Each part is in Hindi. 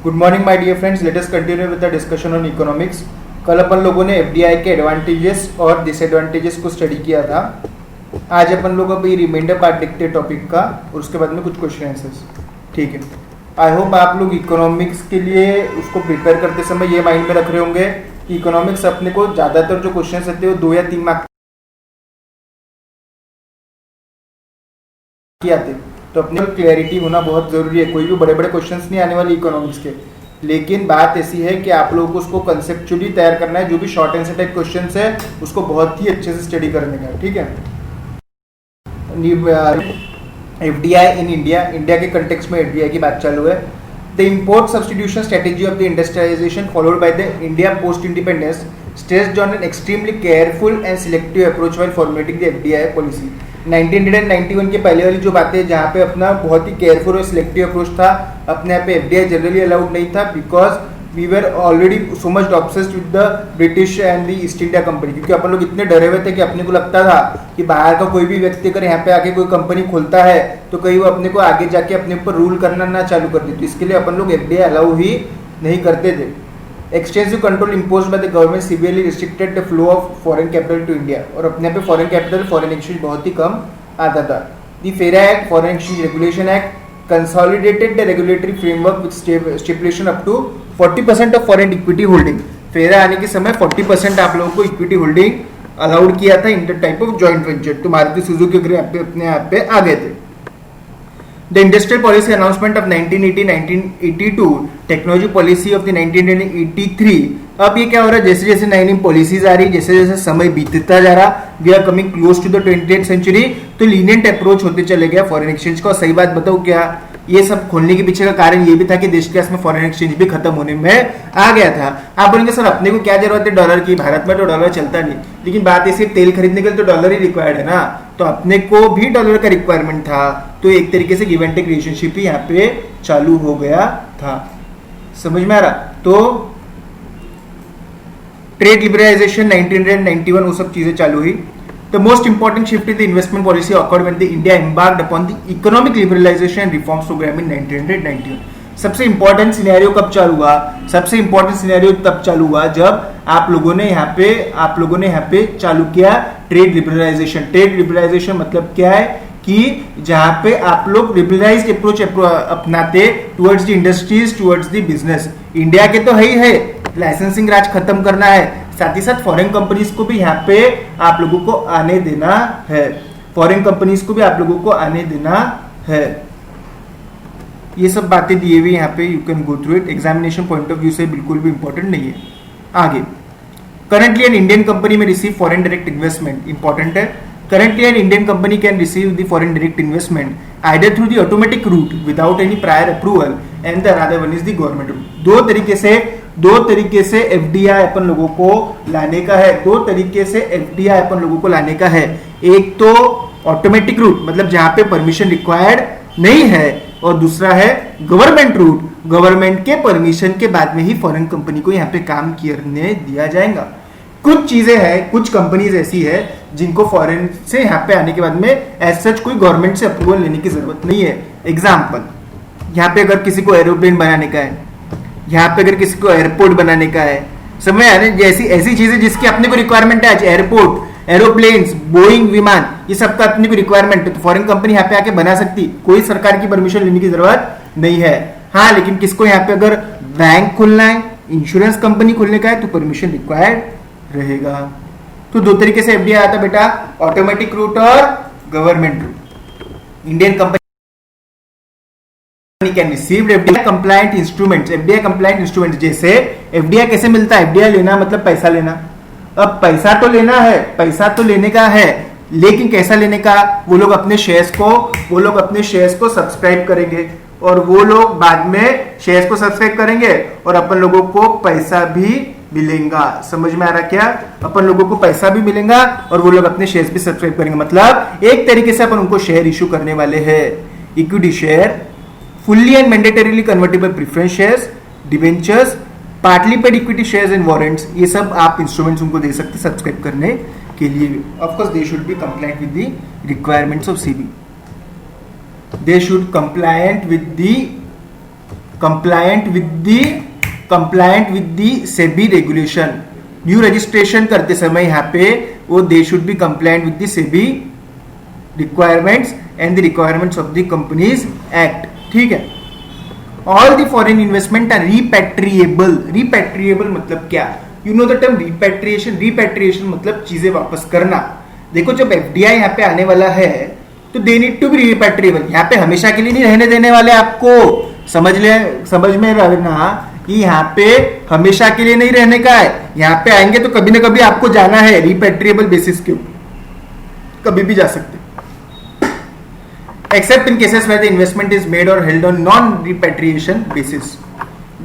Good morning my dear friends, let us continue with the discussion on economics. कल अपन लोगों ने एफडीआई के एडवांटेजेस और डिसएडवांटेजेस को स्टडी किया था। आज अपन लोग अभी रिमाइंडर पार्ट देखते हैं टॉपिक का और उसके बाद में कुछ क्वेश्चन आंसर्स। ठीक है, आई होप आप लोग इकोनॉमिक्स के लिए उसको प्रिपेयर करते समय ये माइंड में रख रहे होंगे कि इकोनॉमिक्स अपने को ज़्यादातर जो क्वेश्चन आते हैं वो 2 या 3 मार्क्स की आते हैं, तो अपने को क्लैरिटी होना बहुत जरूरी है। कोई भी बड़े बड़े क्वेश्चंस नहीं आने वाले इकोनॉमिक्स के, लेकिन बात ऐसी है कि आप लोगों को उसको कंसेप्चुअली तैयार करना है। जो भी शॉर्ट आंसर टाइप क्वेश्चंस है उसको बहुत ही अच्छे से स्टडी करने का, ठीक है। एफडीआई इन इंडिया, इंडिया के कंटेक्स्ट में एफडीआई की बात चालू है। The import substitution strategy of the industrialisation followed by the India post independence stressed on an extremely careful and selective approach while formulating the FDI policy। 1991 के पहले वाली जो बातें जहाँ पे अपना बहुत ही केयरफुल और सिलेक्टिव अप्रोच था, अपने यहाँ पे एफडीआई जनरली अलाउड नहीं था because we were already so much obsessed with the British and the East India Company. क्योंकि अपन लोग इतने डरे हुए थे कि अपने को लगता था कि बाहर का कोई भी व्यक्ति अगर यहाँ पे आके कोई कंपनी खोलता है तो कहीं वो अपने को आगे जाके अपने ऊपर रूल करना ना चालू कर दे। तो इसके लिए अपन लोग एफडीआई अलाउ ही नहीं करते थे। Extensive control imposed by the government severely restricted the flow of foreign capital to India. और अपने पे फॉरेन कैपिटल, फॉरेन एक्सचेंज बहुत ही कम आता था। The FERA act, foreign exchange regulation act consolidated the regulatory framework with stipulation up to 40% of foreign equity holding. FERA आने के समय 40% आप लोगों को इक्विटी होल्डिंग अलाउड किया था in the type of joint venture. तो मारुति सुजुकी अपने आप पे आ गए थे। The industrial policy announcement of 1982, technology policy of the 1983। अब ये क्या हो रहा है, जैसे जैसे नई नई पॉलिसीज आ रही, जैसे जैसे समय बीतता जा रहा, we are coming close to the 20th century, तो लीनियंट अप्रोच होते चले गया फॉरेन एक्सचेंज का। सही बात बताऊं क्या, ये सब खोलने के पीछे का कारण ये भी था कि देश के में फॉरेन एक्सचेंज भी खत्म होने में आ गया था। आप बोलेंगे सर अपने को क्या जरूरत है डॉलर की, भारत में तो डॉलर चलता नहीं। लेकिन बात ऐसी, तेल खरीदने के लिए तो डॉलर ही रिक्वायर्ड है ना, तो अपने को भी डॉलर का रिक्वायरमेंट था। तो एक तरीके से गिव एंड टेक रिलेशनशिप ही यहाँ पे चालू हो गया था। समझ में आ रहा? तो ट्रेड लिबरलाइजेशन 1991 वो सब चीजें चालू हुई। The most important shift in the investment policy occurred when the India embarked upon the economic liberalization and reforms program in 1991। सबसे इंपॉर्टेंट सिनेरियो कब चालू हुआ? सबसे इंपॉर्टेंट सिनेरियो तब चालू हुआ जब आप लोगों ने यहाँ पे चालू किया ट्रेड लिबरलाइजेशन। ट्रेड लिबरलाइजेशन मतलब क्या है कि जहां पे आप लोग लिबरलाइज्ड अप्रोच अपनाते towards the industries, towards the business. India के तो है ही है, लाइसेंसिंग राज खत्म करना है, साथ ही साथ फॉरेन कंपनीज को भी यहाँ पे आप लोगों को आने देना है। फॉरेन कंपनीज को भी आप लोगों को आने देना है। ये सब बातें दी हुई यहाँ पे, you can go through it. Examination point of view से बिल्कुल भी इंपॉर्टेंट नहीं है। आगे, करंटली एन इंडियन कंपनी में receive foreign direct investment, important है। Currently, an Indian company can receive the foreign direct investment either through the automatic route without any prior approval, and the other one is the government route। दो तरीके से FDI अपन लोगों को लाने का है। अपन लोगों को लाने का है। एक तो ऑटोमेटिक रूट, मतलब जहां पे परमिशन रिक्वायर्ड नहीं है, और दूसरा है गवर्नमेंट रूट। गवर्नमेंट के परमिशन के बाद में ही फॉरेन कंपनी को यहाँ पे काम करने दिया जाएगा। कुछ चीजें हैं, कुछ कंपनीज ऐसी है जिनको फॉरेन से यहाँ पे आने के बाद में एज सच कोई गवर्नमेंट से अप्रूवल लेने की जरूरत नहीं है। एग्जाम्पल, यहाँ पे अगर किसी को एरोप्लेन बनाने का है, यहाँ पे अगर किसी को एयरपोर्ट बनाने का है, समझ आ रहे, जैसी ऐसी चीजें जिसकी अपने को रिक्वायरमेंट है, एयरपोर्ट, एरोप्लेन्स, बोइंग विमान, ये सब का अपने को रिक्वायरमेंट है, तो फॉरेन कंपनी यहाँ पे आके बना सकती, कोई सरकार की परमिशन लेने की जरूरत नहीं है। हाँ, लेकिन किसको यहाँ पे अगर बैंक खोलना है, इंश्योरेंस कंपनी खोलने का है, तो परमिशन रिक्वायर्ड रहेगा। तो दो तरीके से एफडीआई आता बेटा, ऑटोमेटिक रूट और government route. Indian company can receive FDI compliant instruments. FDI compliant instrument, जैसे एफडीआई कैसे मिलता है? एफडीआई लेना मतलब पैसा लेना। अब पैसा तो लेना है, पैसा तो लेने का है, लेकिन कैसा लेने का? वो लोग अपने शेयर्स को सब्सक्राइब करेंगे, और वो लोग बाद में शेयर्स को सब्सक्राइब करेंगे और अपन लोगों को पैसा भी मिलेगा। समझ में आ रहा क्या? अपन लोगों को पैसा भी मिलेगा और वो लोग अपने शेयर्स भी सब्सक्राइब करेंगे। मतलब एक तरीके से अपन उनको शेयर इशू करने वाले हैं। Equity share, fully and mandatorily convertible preference shares, debentures, partly paid equity shares and warrants, ये सब आप इंस्ट्रूमेंट्स उनको दे सकते सब्सक्राइब करने के लिए। Of course they should be compliant with the requirements of SEBI. They should compliant with the compliant with the SEBI regulation. New registration करते समय यहाँ पे वो they should be compliant with the SEBI requirements and the requirements of the companies act. ठीक है। All the foreign investment are repatriable. Repatriable मतलब क्या? You know the term repatriation. Repatriation मतलब चीजें वापस करना। देखो जब एफडीआई यहाँ पे आने वाला है तो they need to be repatriable. यहाँ पे हमेशा के लिए नहीं रहने देने वाले आपको। समझ में रहना कि यहाँ पे हमेशा के लिए नहीं रहने का है। यहाँ पे आएंगे तो कभी ना कभी आपको जाना है रिपैट्रिएबल बेसिस के ऊपर, कभी भी जा सकते। Except in cases where the investment is made or held on non-repatriation basis.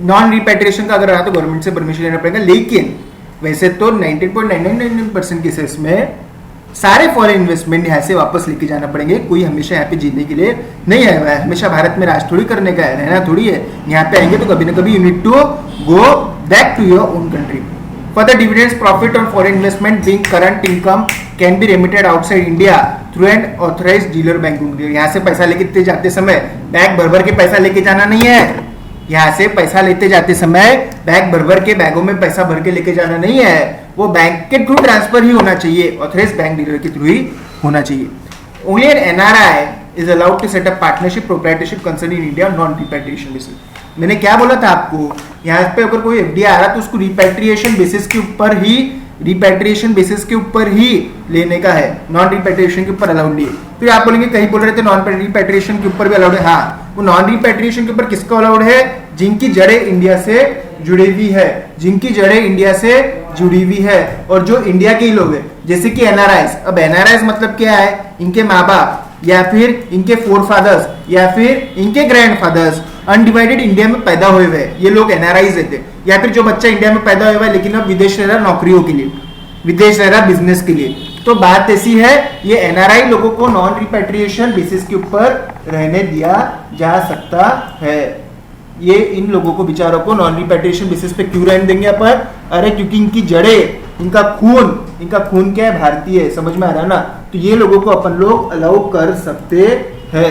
Non-repatriation का अगर रहा तो गवर्नमेंट से परमिशन लेना पड़ेगा, लेकिन वैसे तो 99.999% केसेस में सारे फॉरेन इन्वेस्टमेंट यहाँ से वापस लेके जाना पड़ेंगे। कोई हमेशा यहाँ पे जीने के लिए नहीं आया हुआ है, हमेशा भारत में राज थोड़ी करने का है, रहना थोड़ी है। यहाँ पे आएंगे तो कभी ना कभी you need to go back to your own country. For the dividends, profit on foreign investment being current income can be remitted outside India through an authorized dealer bank only। यहाँ से पैसा लेके जाते समय बैग भर भर के पैसा लेके जाना नहीं है। यहाँ से पैसा लेते जाते समय बैग भर भर के बैगों में पैसा भर के लेके जाना नहीं है। वो बैंक के थ्रू ट्रांसफर ही होना चाहिए, ऑथराइज्ड बैंक डीलर के थ्रू ही होना चाहिए। Only an NRI is allowed to set up partnership proprietorship concern in India on non-repatriation basis। मैंने क्या बोला था आपको, यहाँ पे अगर कोई एफडीआई आ रहा तो उसको रिपैट्रिएशन बेसिस के ऊपर ही लेने का है, नॉन रिपैट्रिएशन के ऊपर अलाउड नहीं है। फिर आप बोलेंगे कहीं बोल रहे थे नॉन रिपैट्रिएशन के ऊपर भी अलाउड है। हाँ, वो नॉन रिपैट्रिएशन के ऊपर किसका अलाउड है? जिनकी जड़ें इंडिया से जुड़ी हुई है, और जो इंडिया के ही लोग हैं, जैसे कि एनआरआईज। अब एनआरआईज मतलब क्या है? इनके माँ बाप या फिर इनके फोर फादर्स या फिर इनके ग्रैंड फादर्स अनडिवाइडेड इंडिया में पैदा हुए हुए, ये लोग एनआरआईज थे। या फिर जो बच्चा इंडिया में पैदा हुआ है लेकिन अब विदेश रह रहा नौकरियों के लिए, विदेश रह रहा बिजनेस के लिए। तो बात ऐसी है, ये एनआरआई लोगों को नॉन रिपैट्रिएशन बेसिस के ऊपर रहने दिया जा सकता है। ये इन लोगों को बेचारों को नॉन रिपैट्रिएशन बेसिस पे क्यों रहने देंगे अपन? अरे क्योंकि इनकी जड़ें, इनका खून क्या है? भारतीय है। समझ में आ रहा है ना? तो ये लोगों को अपन लोग अलाउ कर सकते हैं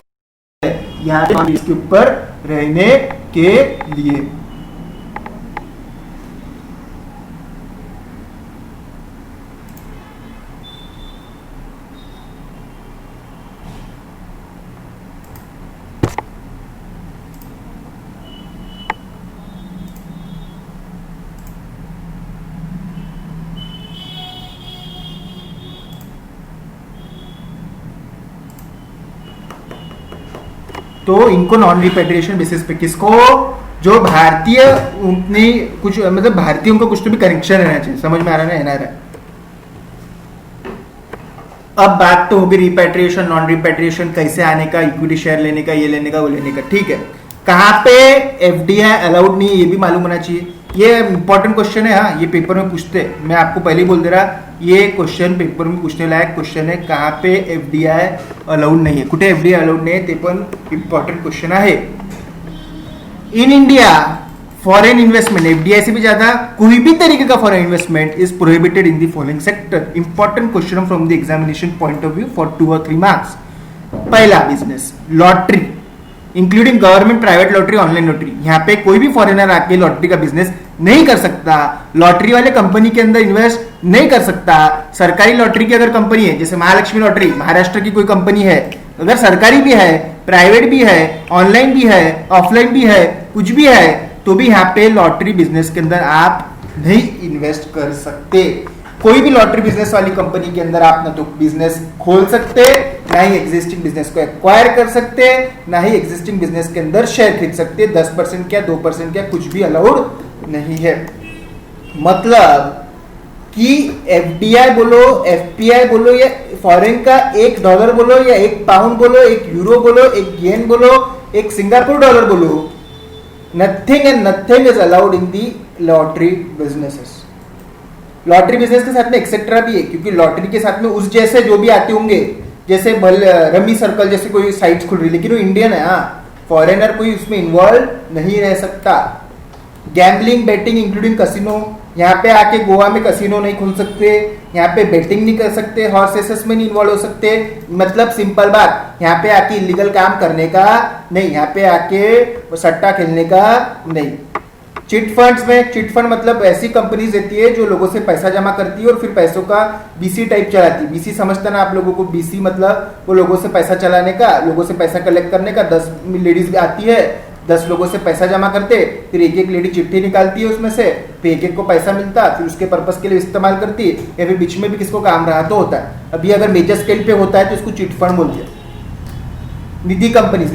यहाँ इसके ऊपर रहने के लिए। तो इनको नॉन रिपैट्रिएशन बेसिस पे, किसको? जो भारतीय, उतनी कुछ मतलब भारतीयों को कुछ तो भी कनेक्शन रहना चाहिए। समझ में आ रहा है ना? एनआरआई। अब बात तो होगी रिपैट्रिएशन नॉन रिपैट्रिएशन कैसे आने का, इक्विटी शेयर लेने का, ये लेने का, वो लेने का। ठीक है, कहां पे एफडीआई अलाउड नहीं है ये भी मालूम होना चाहिए। ये इंपॉर्टेंट क्वेश्चन है। हाँ, ये पेपर में पूछते, मैं आपको पहले ही बोल दे रहा, ये क्वेश्चन पेपर में पूछने लायक क्वेश्चन है। कहां पे एफडीआई अलाउड नहीं है, कुठे एफडीआई अलाउड नहीं है, ते पण इंपॉर्टेंट क्वेश्चन आहे। In India foreign investment, FDI से भी ज्यादा कोई भी तरीके का foreign investment is prohibited in the following sector. Important question from the examination point of view for 2 और 3 मार्क्स। पहला, business, lottery including government, private lottery, online lottery. यहाँ पे कोई भी फॉरेनर आके लॉटरी का बिजनेस नहीं कर सकता, लॉटरी वाले कंपनी के अंदर इन्वेस्ट नहीं कर सकता। सरकारी लॉटरी की अगर कंपनी है, जैसे महालक्ष्मी लॉटरी महाराष्ट्र की कोई कंपनी है, अगर सरकारी भी है, प्राइवेट भी है, ऑनलाइन भी है, ऑफलाइन भी है, कुछ भी है, तो भी यहाँ पे लॉटरी बिजनेस के अंदर आप नहीं इन्वेस्ट कर सकते। कोई भी लॉटरी बिजनेस वाली कंपनी के अंदर आप ना तो बिजनेस खोल सकते, ना ही एग्जिस्टिंग बिजनेस को एक्वायर कर सकते, ना ही एग्जिस्टिंग बिजनेस के अंदर शेयर खरीद सकते। 10% क्या 2% क्या कुछ भी अलाउड नहीं है। मतलब कि एफडीआई बोलो, एफपीआई बोलो, या फॉरेन का $1 बोलो, या £1 बोलो, €1 बोलो, येन बोलो, सिंगापुर डॉलर बोलो, nothing and nothing is allowed in the lottery businesses. Lottery business के साथ में एक्सेट्रा भी है, क्योंकि लॉटरी के साथ में उस जैसे जो भी आते होंगे, जैसे रमी सर्कल जैसे कोई साइट्स खुल रही, लेकिन वो इंडियन है। फॉरेनर कोई उसमें इन्वॉल्व नहीं रह सकता। गैम्बलिंग, बेटिंग इंक्लूडिंग कसिनो, यहाँ पे आके गोवा में कसिनो नहीं खोल सकते, यहाँ पे बेटिंग नहीं कर सकते, हॉर्स रेसेस में नहीं इन्वॉल्व हो सकते। मतलब सिंपल बात, यहाँ पे आके इलीगल काम करने का नहीं, यहाँ पे आके सट्टा खेलने का नहीं। चिट फंड्स में, चिट फंड मतलब ऐसी कंपनीज रहती है जो लोगों से पैसा जमा करती है और फिर पैसों का बीसी टाइप चलाती है। बीसी समझता ना आप लोगों को? बीसी मतलब वो लोगों से पैसा चलाने का, लोगों से पैसा कलेक्ट करने का। 10 लेडीज आती है, 10 लोगों से पैसा जमा करते, फिर एक एक लेडी चिट्ठी निकालती है उसमें से, फिर एक एक को पैसा मिलता, फिर उसके पर्पस के लिए इस्तेमाल करती है, या फिर बीच में भी किसको काम रहा तो होता है। अभी अगर मेजर स्केल पे होता है तो इसको चिट फंड बोलते हैं। निधि कंपनीज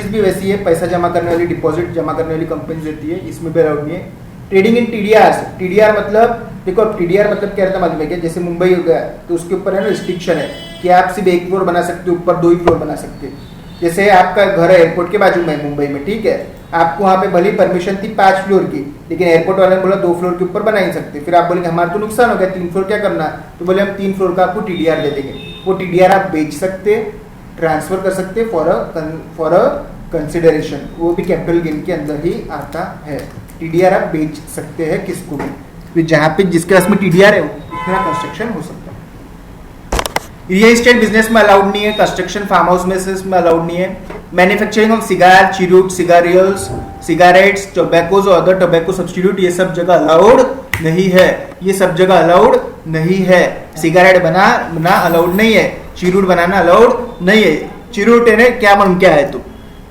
भी वैसी है, पैसा जमा करने वाली, डिपॉजिट जमा करने वाली कंपनीज रहती है, इसमें भी अलाउड नहीं है। ट्रेडिंग इन टीडीआर मतलब देखो, अब टीडीआर मतलब क्या रहता है मालूम है क्या? जैसे मुंबई हो गया तो उसके ऊपर है ना रिस्ट्रिक्शन है कि आप सिर्फ एक फ्लोर बना सकते हो, ऊपर 2 ही फ्लोर बना सकते हो। जैसे आपका घर है एयरपोर्ट के बाजू में मुंबई में, ठीक है, आपको वहां पे भली परमिशन थी 5 फ्लोर की, लेकिन एयरपोर्ट वाले ने बोला 2 फ्लोर के ऊपर बना ही सकते। फिर आप बोलेंगे हमारा तो नुकसान हो गया, 3 फ्लोर क्या करना? तो बोले हम 3 फ्लोर का आपको टीडीआर दे देंगे। वो टीडीआर आप बेच सकते, ट्रांसफर कर सकते फॉर अ कंसिडरेशन, वो भी कैपिटल गेन के अंदर ही आता है। टीडीआर आप बेच सकते हैं किसको भी, तो जहां पे जिसके पास में टीडीआर है उतना कंस्ट्रक्शन हो सकता है। रियल एस्टेट बिजनेस में अलाउड नहीं है, कंस्ट्रक्शन फार्म हाउस में अलाउड नहीं है। Manufacturing of cigar, चिरूट, सिगारियल्स, cigarettes, tobaccos और अदर टोबैको सब्स्टिट्यूट, ये सब जगह अलाउड नहीं है। ये सब जगह अलाउड नहीं है। सिगारेट बनाना अलाउड नहीं है, चिरूट बनाना अलाउड नहीं है। चिरूट है क्या मन क्या है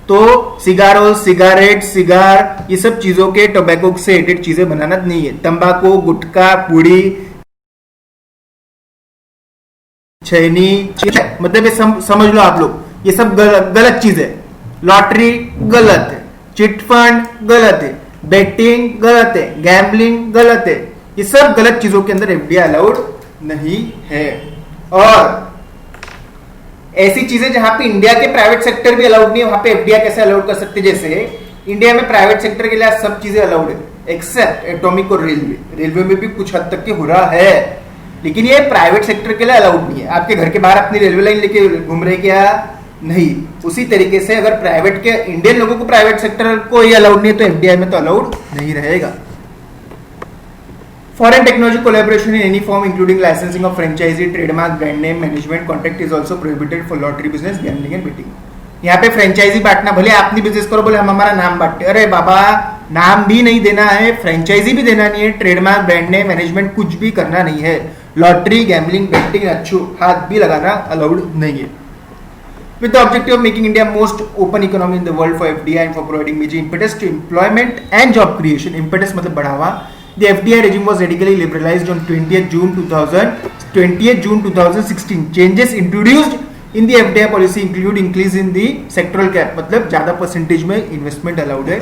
तो सिगारो, सिगारेट, सिगार, ये सब चीजों के टोबैको से रिलेटेड चीजें बनाना नहीं है। तंबाकू, गुटखा, पुड़ी, छैनी, मतलब ये समझ लो आप लोग, ये सब गलत चीज है। लॉटरी गलत है, चिट फंड गलत है, बेटिंग गलत है, गैम्बलिंग गलत है। ये सब गलत चीजों के अंदर एफडीआई अलाउड नहीं है। और ऐसी चीजें जहां पे इंडिया के प्राइवेट सेक्टर भी अलाउड नहीं है, वहां पे एफडीआई कैसे अलाउड कर सकते? जैसे इंडिया में प्राइवेट सेक्टर के लिए सब चीजें अलाउड है एक्सेप्ट एटॉमिक और रेलवे में भी कुछ हद तक के हो रहा है, लेकिन ये प्राइवेट सेक्टर के लिए अलाउड नहीं है। आपके घर के बाहर अपनी रेलवे लाइन लेके घूम रहे क्या? नहीं। उसी तरीके से अगर प्राइवेट के इंडियन लोगों को प्राइवेट सेक्टर को ही अलाउड नहीं है तो एफडीआई में तो अलाउड नहीं रहेगा। Foreign technology collaboration in any form, including licensing of franchisee, trademark, brand name, management, contract is also prohibited for lottery business, gambling and betting. यहाँ पे फ्रेंचाइजी बांटना, भले आप नहीं बिजनेस करो, बोले हम हमारा नाम बांटते, अरे बाबा नाम भी नहीं देना है, फ्रेंचाइजी भी देना नहीं है, ट्रेडमार्क, ब्रांड नेम, मैनेजमेंट कुछ भी करना नहीं है। लॉटरी, गैम्बलिंग, बेटिंग, अच्छू हाथ भी लगाना अलाउड नहीं है। With the objective of making India most open economy in the world for FDI and for providing major impetus to employment and job creation, impetus मतलब बढ़ावा, the FDI regime was radically liberalized on 20th June 2016. Changes introduced in the FDI policy include increase in the sectoral cap, मतलब ज्यादा परसेंटेज में इन्वेस्टमेंट अलाउड है।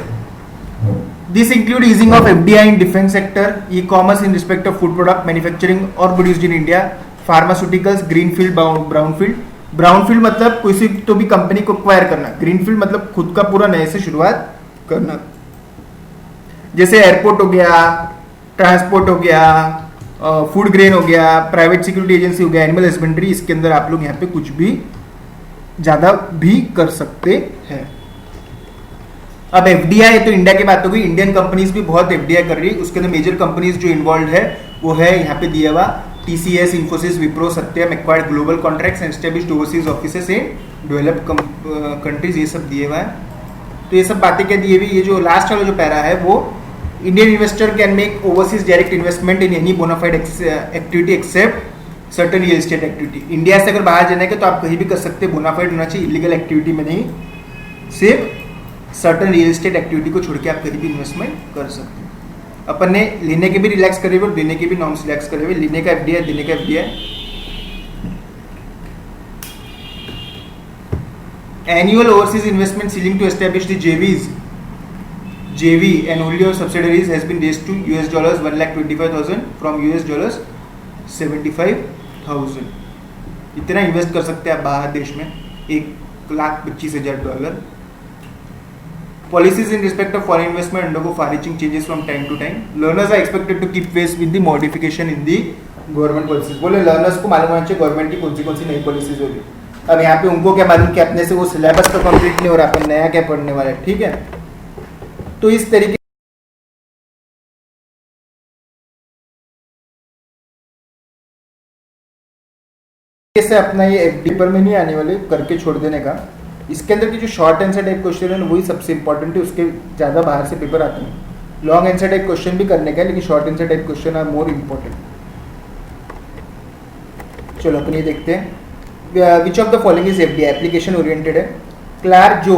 This include easing of FDI in defense sector, e-commerce in respect of food product manufacturing or produced in India, pharmaceuticals, greenfield, brownfield. Brownfield मतलब किसी तो भी कंपनी को एक्वायर करना, ग्रीनफील्ड मतलब खुद का पूरा नए से शुरुआत करना। जैसे एयरपोर्ट हो गया, ट्रांसपोर्ट हो गया, फूड ग्रेन हो गया, प्राइवेट सिक्योरिटी एजेंसी हो गया, एनिमल हस्बेंड्री, इसके अंदर आप लोग यहाँ पे कुछ भी ज्यादा भी कर सकते हैं। अब एफडीआई तो इंडिया की बात हो गई, इंडियन कंपनीज भी बहुत एफडीआई कर रही है। उसके अंदर मेजर कंपनीज जो इन्वॉल्व है वो है यहाँ पे दिया हुआ TCS, Infosys, Wipro, Satyam acquired global contracts and established overseas offices in developed countries, ये सब दिए हुआ है। तो ये सब बातें क्या दी हुई? ये जो लास्ट वाला जो पैरा है वो Indian investor can make overseas direct investment in any bonafide activity except certain real estate activity. India से अगर बाहर जाने के तो आप कहीं भी कर सकते हैं, बोनाफाइड होना चाहिए, इलीगल एक्टिविटी में नहीं, सिर्फ सर्टेन रियल एस्टेट एक्टिविटी को छोड़ के आप कहीं भी इन्वेस्टमेंट कर सकते हैं। अपन ने लेने के भी रिलैक्स करे हुए और देने के भी नॉर्म्स रिलैक्स करे हुए, लेने का एफडीआई, देने का FDI. Annual overseas investment ceiling to establish the JV and wholly owned subsidiaries has been raised to $1,25,000 from $75,000। इतना इन्वेस्ट कर सकते हैं आप बाहर देश में, $1,25,000। Policies in respect of foreign investment undergo far-reaching changes from time to time. Learners are expected to keep pace with the modification in the government policies. बोले लर्नर्स को मालूम होना चाहिए गवर्नमेंट की कौन सी नई पॉलिसीज होगी। अब यहाँ पे उनको क्या मालूम कि अपने से वो सिलेबस तो कंप्लीट नहीं हो रहा, अपन नया क्या पढ़ने वाला है, ठीक है। तो इस तरीके से अपना ये एफडी पेपर में नहीं आने वाले, करके छोड़ देने का। इसके अंदर की जो शॉर्ट आंसर टाइप क्वेश्चन है वही सबसे इंपॉर्टेंट है, उसके ज़्यादा बाहर से पेपर आते हैं। लॉन्ग आंसर टाइप क्वेश्चन भी करने का है, लेकिन short answer type question are more important. चलो अपन ये देखते हैं। Which of the following is FDI? Application oriented है। क्लार्क जो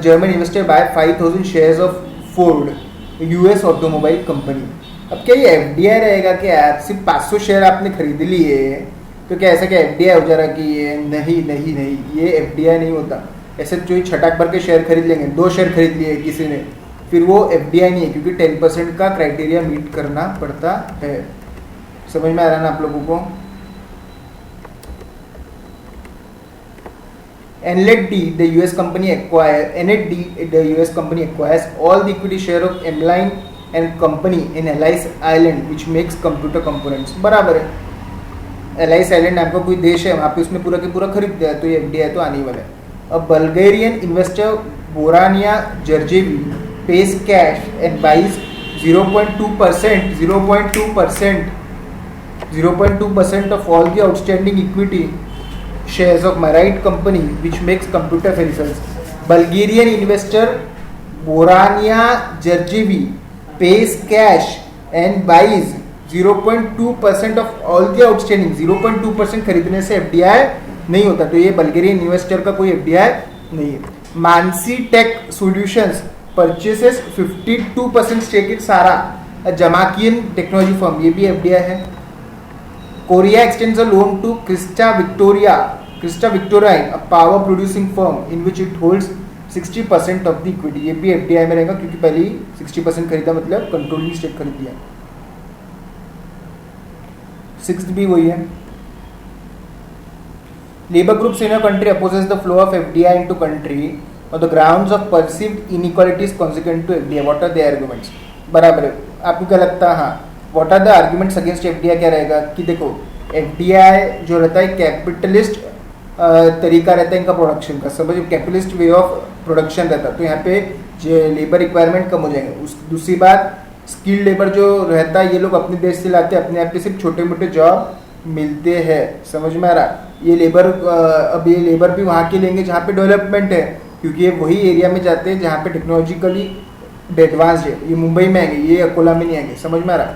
German investor buy 5000 shares of Ford US automobile company. अब क्या ये एफडीआई रहेगा? कि आप सिर्फ 500 शेयर आपने खरीद लिए तो क्या ऐसा क्या एफडीआई हो जा रहा कि ये? नहीं नहीं नहीं, ये एफडीआई नहीं होता। ऐसे जो छटाक भर के शेयर खरीद लेंगे, 2 शेयर खरीद लिए किसी ने, फिर वो एफडीआई नहीं है, क्योंकि 10% का क्राइटेरिया मीट करना पड़ता है। समझ में आ रहा ना आप लोगों को? NLD, the US company acquires all the equity share of Emline and company in Ellis Island, which makes computer components। बराबर है, एलाइस आइलैंड नाम का कोई देश है, वहाँ पे उसने पूरा के पूरा खरीद दिया, तो ये एफडीआई तो आने वाला है। अब बल्गेरियन इन्वेस्टर बोरानिया जर्जेवी pays cash and buys 0.2% of all the outstanding equity shares of Marite company, which makes computer peripherals। Bulgarian investor Borania Georgievi pays cash and buys 0.2% of all the outstanding। 0.2% खरीदने से एफडीआई नहीं होता, तो ये बल्गेरियन इन्वेस्टर का कोई एफडीआई नहीं है। Mansi tech solutions purchases 52% stake in सारा जमाकियन टेक्नोलॉजी फर्म, ये भी एफडीआई है। Korea extends a loan to क्रिस्टा विक्टोराइन, a power producing firm in which it holds 60% of the equity, ये भी एफडीआई में रहेगा, क्योंकि पहले ही 60% खरीदा, मतलब कंट्रोलिंग स्टेक खरीद लिया। 6th भी वही है। Labor groups in a country opposes the flow of FDI into country on the grounds of perceived inequalities consequent to FDI। What are the arguments? बराबर है। आपको क्या लगता है? हाँ, what are the arguments against FDI? क्या रहेगा कि देखो FDI जो रहता है कैपिटलिस्ट तरीका रहता है इनका प्रोडक्शन का, समझो कैपिटलिस्ट वे ऑफ प्रोडक्शन रहता है, तो यहाँ पे जो लेबर रिक्वायरमेंट कम हो जाएंगे। दूसरी बात, स्किल्ड लेबर जो रहता है ये लोग अपने देश से लाते हैं, अपने आप पे सिर्फ छोटे मोटे जॉब मिलते हैं। समझ में आ रहा? ये लेबर अब ये लेबर भी वहाँ के लेंगे जहाँ पे डेवलपमेंट है, क्योंकि ये वही एरिया में जाते हैं जहाँ पे टेक्नोलॉजिकली एडवांस्ड है। ये मुंबई में आएंगे, ये अकोला में नहीं आएंगे। समझ में आ रहा?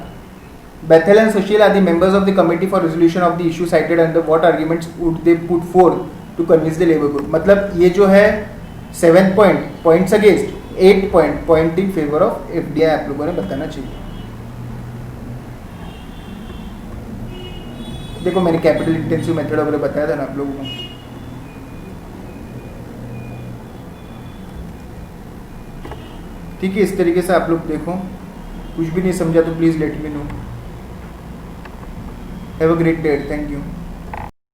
Bethel and Sushil are the members of the committee for resolution of the issue cited under what arguments would they put forth to convince the labor group। मतलब ये जो है 7 points against 8 point in favor of FDI आप लोगों ने बताना चाहिए। देखो मैंने कैपिटल इंटेंसिव मेथड वगैरह बताया था ना आप लोगों को। ठीक है, इस तरीके से आप लोग देखो, कुछ भी नहीं समझा तो please let me know. Have a great day, thank you.